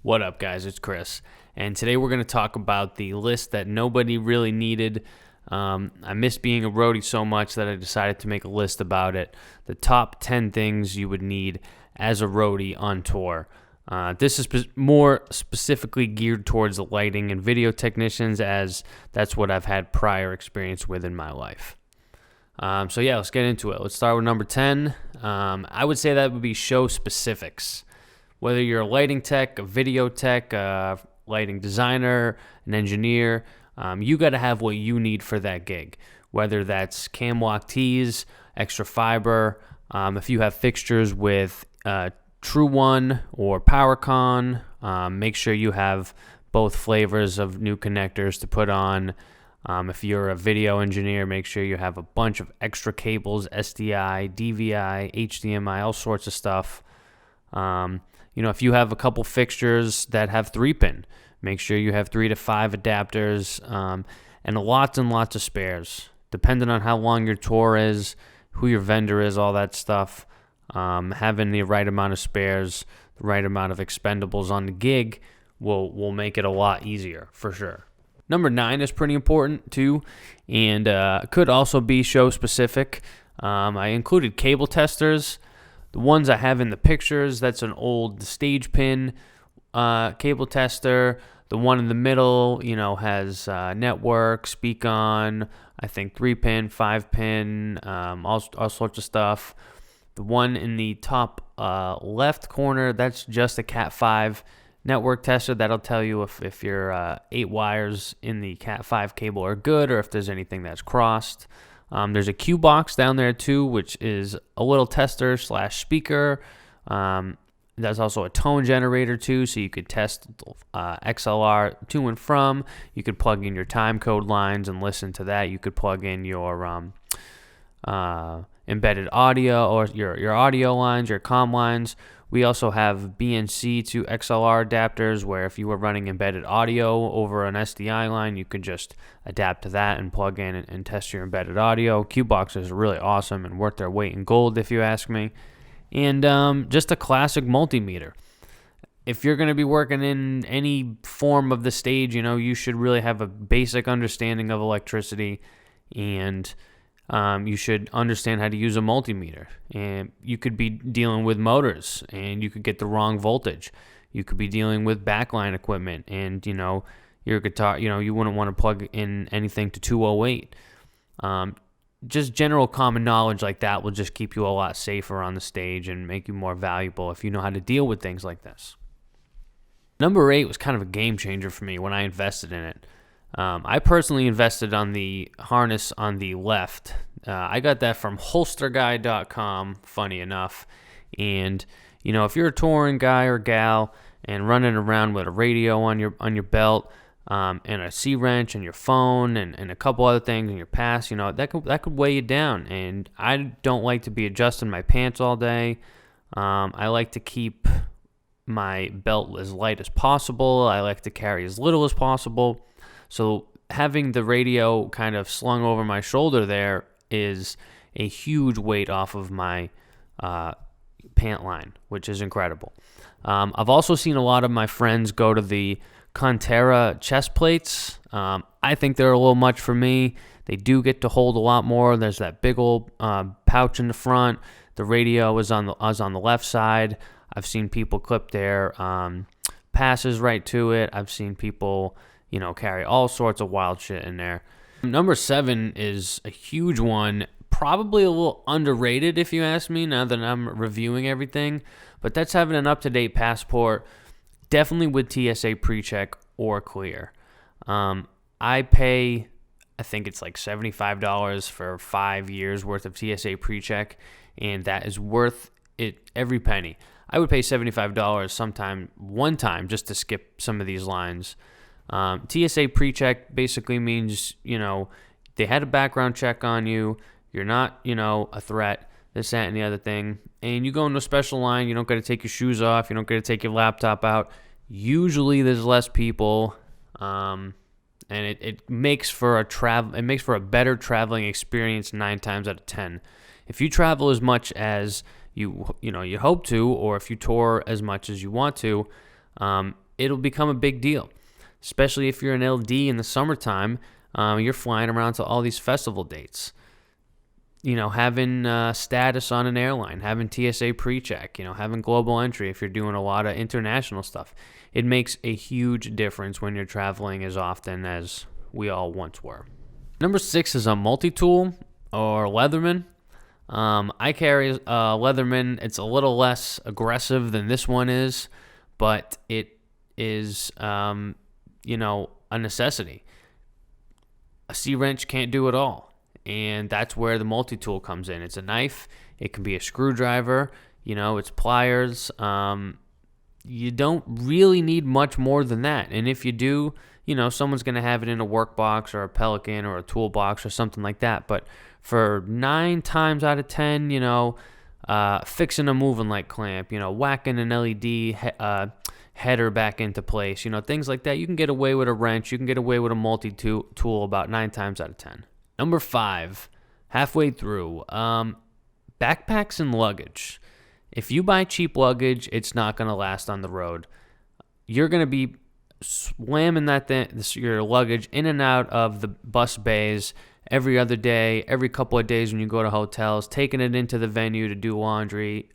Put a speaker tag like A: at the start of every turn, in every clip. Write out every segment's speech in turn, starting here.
A: What up, guys? It's Chris, and today we're going to talk about the list that nobody really needed. I miss being a roadie so much that I decided to make a list about it. The top 10 things you would need as a roadie on tour. This is more specifically geared towards the lighting and video technicians, as that's what I've had prior experience with in my life. So let's get into it. Let's start with number 10. I would say that would be show specifics. Whether you're a lighting tech, a video tech, a lighting designer, an engineer, you got to have what you need for that gig. Whether that's camwalk tees, extra fiber, if you have fixtures with True One or PowerCon, make sure you have both flavors of new connectors to put on. If you're a video engineer, make sure you have a bunch of extra cables, SDI, DVI, HDMI, all sorts of stuff. If you have a couple fixtures that have 3-pin, make sure you have 3 to 5 adapters, and lots of spares. Depending on how long your tour is, who your vendor is, all that stuff, having the right amount of spares, the right amount of expendables on the gig will make it a lot easier, for sure. Number 9 is pretty important too, and could also be show specific. I included cable testers. The ones I have in the pictures, that's an old stage pin cable tester. The one in the middle, has network, speak on, I think 3-pin, 5-pin, all sorts of stuff. The one in the top left corner, that's just a Cat 5 network tester. That'll tell you if your 8 wires in the Cat 5 cable are good or if there's anything that's crossed. There's a Q box down there too, which is a little tester / speaker. There's also a tone generator too, so you could test XLR to and from. You could plug in your time code lines and listen to that. You could plug in your embedded audio or your audio lines, your comm lines. We also have BNC to XLR adapters where if you were running embedded audio over an SDI line, you could just adapt to that and plug in and test your embedded audio. Q-boxes are really awesome and worth their weight in gold, if you ask me. And just a classic multimeter. If you're going to be working in any form of the stage, you should really have a basic understanding of electricity, and you should understand how to use a multimeter. And you could be dealing with motors and you could get the wrong voltage. You could be dealing with backline equipment and, your guitar, you wouldn't want to plug in anything to 208. Just general common knowledge like that will just keep you a lot safer on the stage and make you more valuable if you know how to deal with things like this. Number 8 was kind of a game changer for me when I invested in it. I personally invested on the harness on the left. I got that from holsterguy.com, funny enough. And, if you're a touring guy or gal and running around with a radio on your belt, and a C-wrench and your phone and a couple other things in your pass, that could weigh you down. And I don't like to be adjusting my pants all day. I like to keep my belt as light as possible. I like to carry as little as possible. So having the radio kind of slung over my shoulder there is a huge weight off of my pant line, which is incredible. I've also seen a lot of my friends go to the Conterra chest plates. I think they're a little much for me. They do get to hold a lot more. There's that big old pouch in the front. The radio is on the left side. I've seen people clip their passes right to it. I've seen people carry all sorts of wild shit in there. Number 7 is a huge one, probably a little underrated if you ask me now that I'm reviewing everything, but that's having an up-to-date passport, definitely with TSA pre-check or clear. I pay, I think it's like $75 for 5 years worth of TSA pre-check, and that is worth it every penny. I would pay $75 one time just to skip some of these lines. TSA pre-check basically means, they had a background check on you. You're not, a threat, this, that, and the other thing. And you go into a special line. You don't got to take your shoes off. You don't got to take your laptop out. Usually there's less people. And it makes for a better traveling experience 9 times out of 10. If you travel as much as you hope to, or if you tour as much as you want to, it'll become a big deal, especially if you're an LD in the summertime. You're flying around to all these festival dates. Having status on an airline, having TSA pre-check, having global entry if you're doing a lot of international stuff. It makes a huge difference when you're traveling as often as we all once were. Number 6 is a Multitool or Leatherman. I carry a Leatherman. It's a little less aggressive than this one is, but it is, a necessity. A C-wrench can't do it all, and that's where the Multitool comes in. It's a knife. It can be a screwdriver. It's pliers. You don't really need much more than that, and if you do, someone's going to have it in a work box or a Pelican or a toolbox or something like that, but for 9 times out of 10, fixing a moving light clamp, whacking an LED header back into place, things like that. You can get away with a wrench. You can get away with a multi-tool about 9 times out of 10. Number 5, halfway through, backpacks and luggage. If you buy cheap luggage, it's not going to last on the road. You're going to be slamming your luggage in and out of the bus bays every other day, every couple of days when you go to hotels, taking it into the venue to do laundry,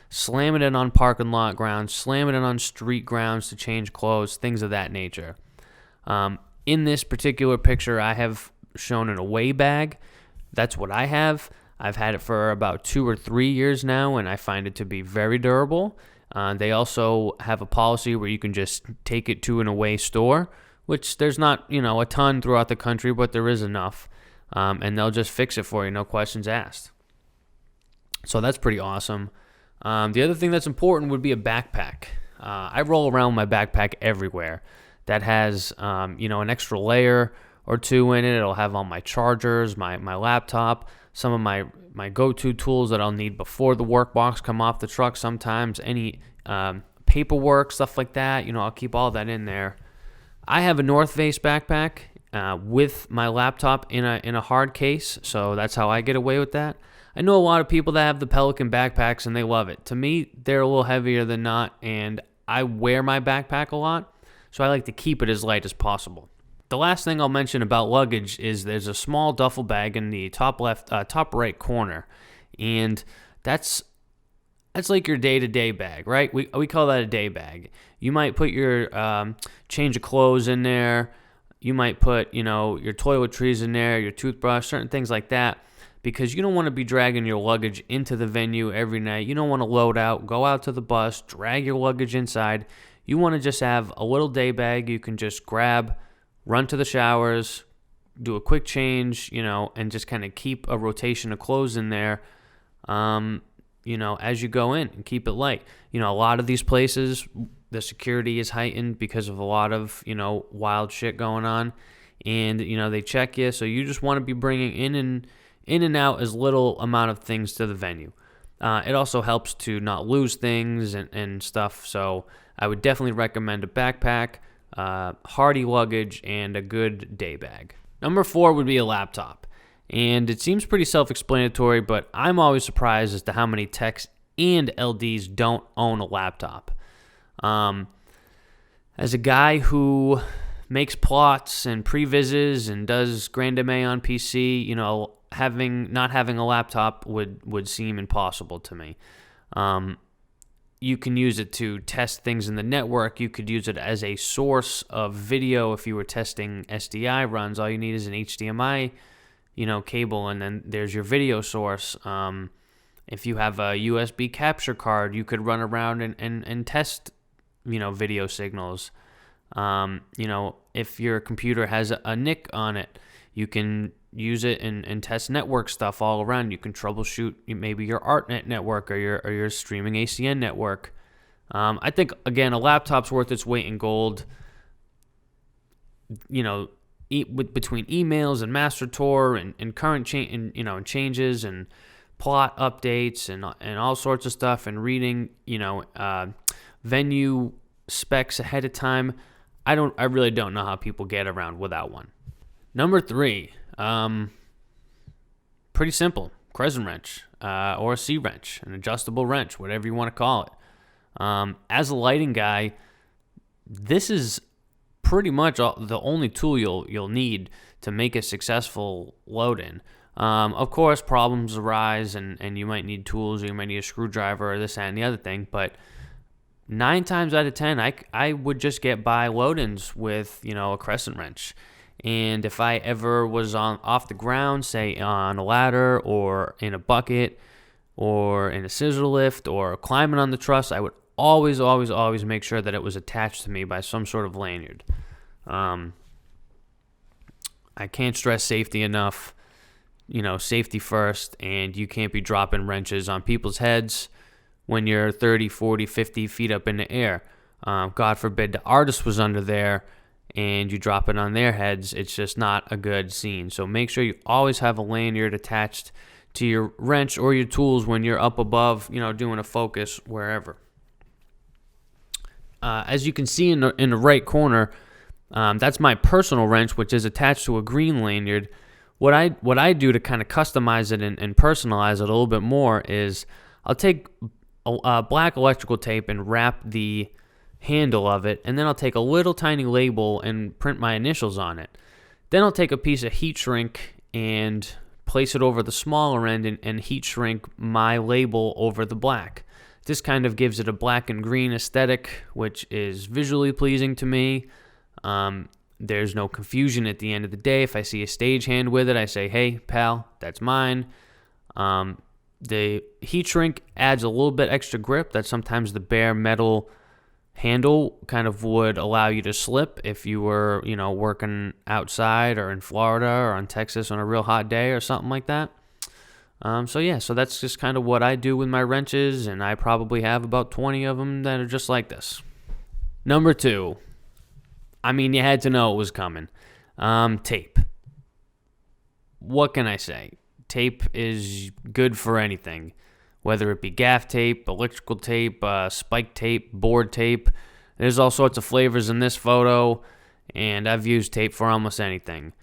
A: slamming it on parking lot grounds, slamming it on street grounds to change clothes, things of that nature. In this particular picture, I have shown an away bag. That's what I have. I've had it for about 2 or 3 years now, and I find it to be very durable. They also have a policy where you can just take it to an away store, which there's not, a ton throughout the country, but there is enough. And they'll just fix it for you, no questions asked. So that's pretty awesome. The other thing that's important would be a backpack. I roll around with my backpack everywhere. That has, an extra layer or 2 in it. It'll have all my chargers, my laptop, some of my go-to tools that I'll need before the work box come off the truck. Sometimes any paperwork, stuff like that. I'll keep all that in there. I have a North Face backpack with my laptop in a hard case, so that's how I get away with that. I know a lot of people that have the Pelican backpacks and they love it. To me, they're a little heavier than not, and I wear my backpack a lot, so I like to keep it as light as possible. The last thing I'll mention about luggage is there's a small duffel bag in the top right corner, and that's like your day-to-day bag, right? We call that a day bag. You might put your change of clothes in there. You might put, your toiletries in there, your toothbrush, certain things like that, because you don't want to be dragging your luggage into the venue every night. You don't want to load out, go out to the bus, drag your luggage inside. You want to just have a little day bag you can just grab, run to the showers, do a quick change, and just kind of keep a rotation of clothes in there, as you go in, and keep it light. A lot of these places, the security is heightened because of a lot of, wild shit going on, and, they check you, so you just want to be bringing in and out as little amount of things to the venue. It also helps to not lose things and stuff, so I would definitely recommend a backpack, hardy luggage, and a good day bag. Number 4 would be a laptop. And it seems pretty self-explanatory, but I'm always surprised as to how many techs and LDs don't own a laptop. As a guy who makes plots and previses and does Grand MA on PC, not having a laptop would seem impossible to me. You can use it to test things in the network. You could use it as a source of video if you were testing SDI runs. All you need is an HDMI, cable, and then there's your video source. If you have a USB capture card, you could run around and test, video signals. If your computer has a NIC on it, you can use it and test network stuff all around. You can troubleshoot maybe your ArtNet network or your streaming ACN network. I think, again, a laptop's worth its weight in gold. Between emails and Master Tour and current changes and plot updates and all sorts of stuff, and reading venue specs ahead of time, I really don't know how people get around without one. Number 3, pretty simple, Crescent wrench or a C wrench, an adjustable wrench, whatever you want to call it. As a lighting guy, this is pretty much the only tool you'll need to make a successful load-in. Of course, problems arise, and you might need tools, or you might need a screwdriver, or this, that, and the other thing, but 9 times out of 10, I would just get by load-ins with, a crescent wrench. And if I ever was off the ground, say on a ladder or in a bucket or in a scissor lift or climbing on the truss, I would always, always, always make sure that it was attached to me by some sort of lanyard. I can't stress safety enough. Safety first, and you can't be dropping wrenches on people's heads when you're 30, 40, 50 feet up in the air. God forbid the artist was under there and you drop it on their heads. It's just not a good scene. So make sure you always have a lanyard attached to your wrench or your tools when you're up above, doing a focus wherever. As you can see in the right corner, that's my personal wrench, which is attached to a green lanyard. What I do to kind of customize it and personalize it a little bit more is I'll take black electrical tape and wrap the handle of it, and then I'll take a little tiny label and print my initials on it. Then I'll take a piece of heat shrink and place it over the smaller end and heat shrink my label over the black. This kind of gives it a black and green aesthetic, which is visually pleasing to me. There's no confusion at the end of the day. If I see a stagehand with it, I say, hey, pal, that's mine. The heat shrink adds a little bit extra grip that sometimes the bare metal handle kind of would allow you to slip if you were, working outside or in Florida or in Texas on a real hot day or something like that. So that's just kind of what I do with my wrenches, and I probably have about 20 of them that are just like this. Number 2. You had to know it was coming. Tape. What can I say? Tape is good for anything, whether it be gaff tape, electrical tape, spike tape, board tape. There's all sorts of flavors in this photo, and I've used tape for almost anything.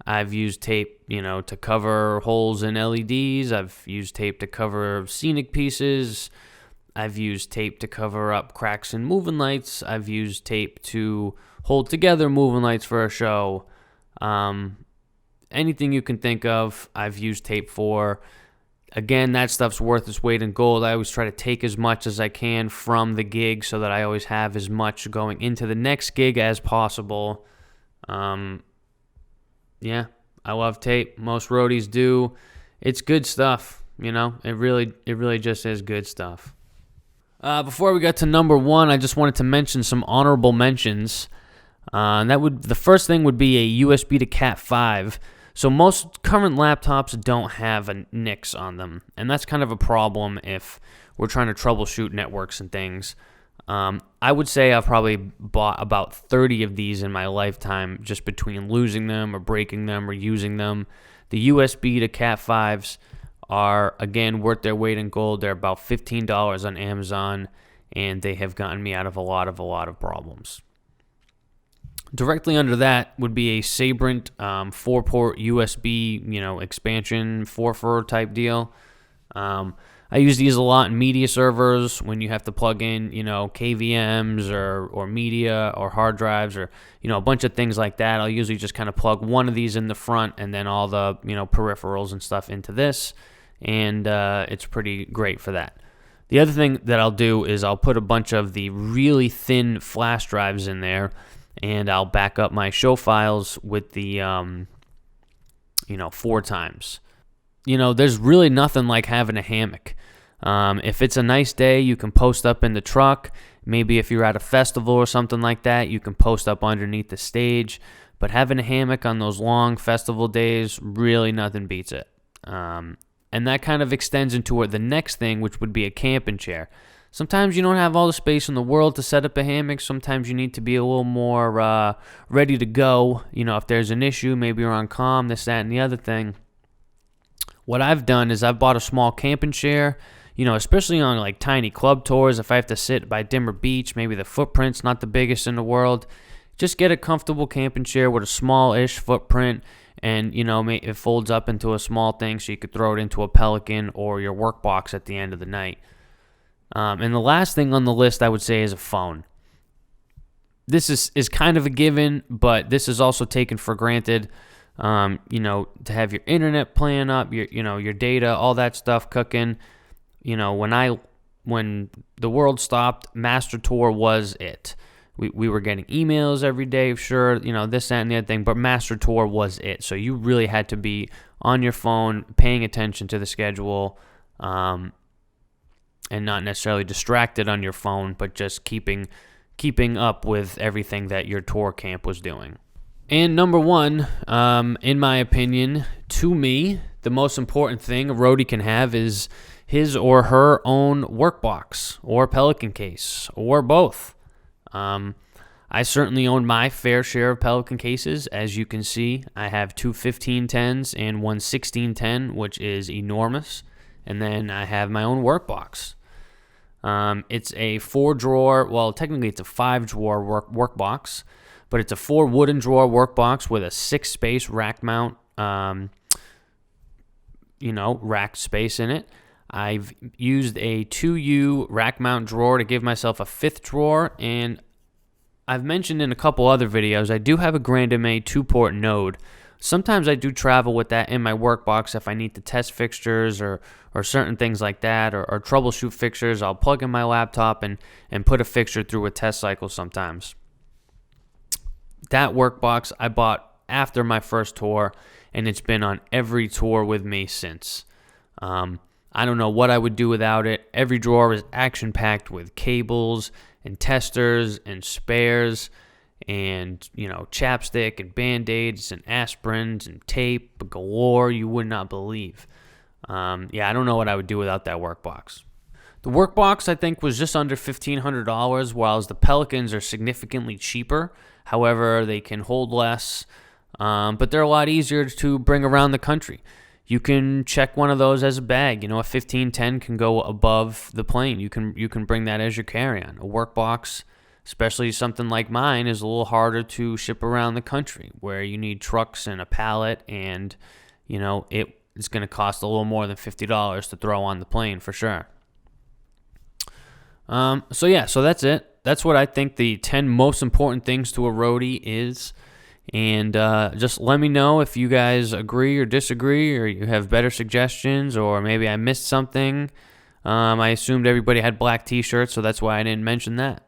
A: I've used tape, to cover holes in LEDs. I've used tape to cover scenic pieces. I've used tape to cover up cracks in moving lights. I've used tape to hold together moving lights for a show. Anything you can think of, I've used tape for. Again, that stuff's worth its weight in gold. I always try to take as much as I can from the gig so that I always have as much going into the next gig as possible. Yeah, I love tape. Most roadies do. It's good stuff, It really just is good stuff. Before we get to number 1, I just wanted to mention some honorable mentions. The first thing would be a USB to Cat 5. So most current laptops don't have a NICs on them, and that's kind of a problem if we're trying to troubleshoot networks and things. I would say I've probably bought about 30 of these in my lifetime, just between losing them or breaking them or using them. The USB to Cat 5s are, again, worth their weight in gold. They're about $15 on Amazon, and they have gotten me out of a lot of problems. Directly under that would be a Sabrent 4-port USB, expansion 4-fur type deal. I use these a lot in media servers when you have to plug in, KVMs or media or hard drives or, a bunch of things like that. I'll usually just kind of plug one of these in the front and then all the, peripherals and stuff into this, and it's pretty great for that. The other thing that I'll do is I'll put a bunch of the really thin flash drives in there, and I'll back up my show files with the, 4 times. There's really nothing like having a hammock. If it's a nice day, you can post up in the truck. Maybe if you're at a festival or something like that, you can post up underneath the stage. But having a hammock on those long festival days, really nothing beats it. And that kind of extends into the next thing, which would be a camping chair. Sometimes you don't have all the space in the world to set up a hammock. Sometimes you need to be a little more ready to go. If there's an issue, maybe you're on comm, this, that, and the other thing. What I've done is I've bought a small camping chair, especially on like tiny club tours. If I have to sit by Dimmer Beach, maybe the footprint's not the biggest in the world. Just get a comfortable camping chair with a small-ish footprint, and, it folds up into a small thing so you could throw it into a Pelican or your work box at the end of the night. And the last thing on the list I would say is a phone. this is kind of a given, but this is also taken for granted. To have your internet plan up, your data, all that stuff cooking. When the world stopped, Master Tour was it. We were getting emails every day, sure, this, that, and the other thing, but Master Tour was it. So you really had to be on your phone, paying attention to the schedule, and not necessarily distracted on your phone, but just keeping up with everything that your tour camp was doing. And number one, in my opinion, to me, the most important thing a roadie can have is his or her own work box or Pelican case or both. I certainly own my fair share of Pelican cases. As you can see, I have two 1510s and one 1610, which is enormous. And then I have my own work box. It's a 4-drawer, well, technically it's a 5-drawer work box, but it's a 4 wooden drawer work box with a 6-space rack mount, rack space in it. I've used a 2U rack mount drawer to give myself a 5th drawer, and I've mentioned in a couple other videos, I do have a Grand MA 2-port node. Sometimes I do travel with that in my work box if I need to test fixtures or certain things like that, or troubleshoot fixtures. I'll plug in my laptop and put a fixture through a test cycle sometimes. That work box I bought after my first tour, and it's been on every tour with me since. I don't know what I would do without it. Every drawer is action-packed with cables and testers and spares and, chapstick and Band-Aids and aspirins and tape galore you would not believe. I don't know what I would do without that work box. The work box, I think, was just under $1,500, while the Pelicans are significantly cheaper. However, they can hold less, but they're a lot easier to bring around the country. You can check one of those as a bag. A 1510 can go above the plane. You can bring that as your carry-on. A work box, especially something like mine, is a little harder to ship around the country, where you need trucks and a pallet, and it's going to cost a little more than $50 to throw on the plane for sure. So that's it. That's what I think the 10 most important things to a roadie is. And just let me know if you guys agree or disagree, or you have better suggestions, or maybe I missed something. I assumed everybody had black t-shirts, so that's why I didn't mention that.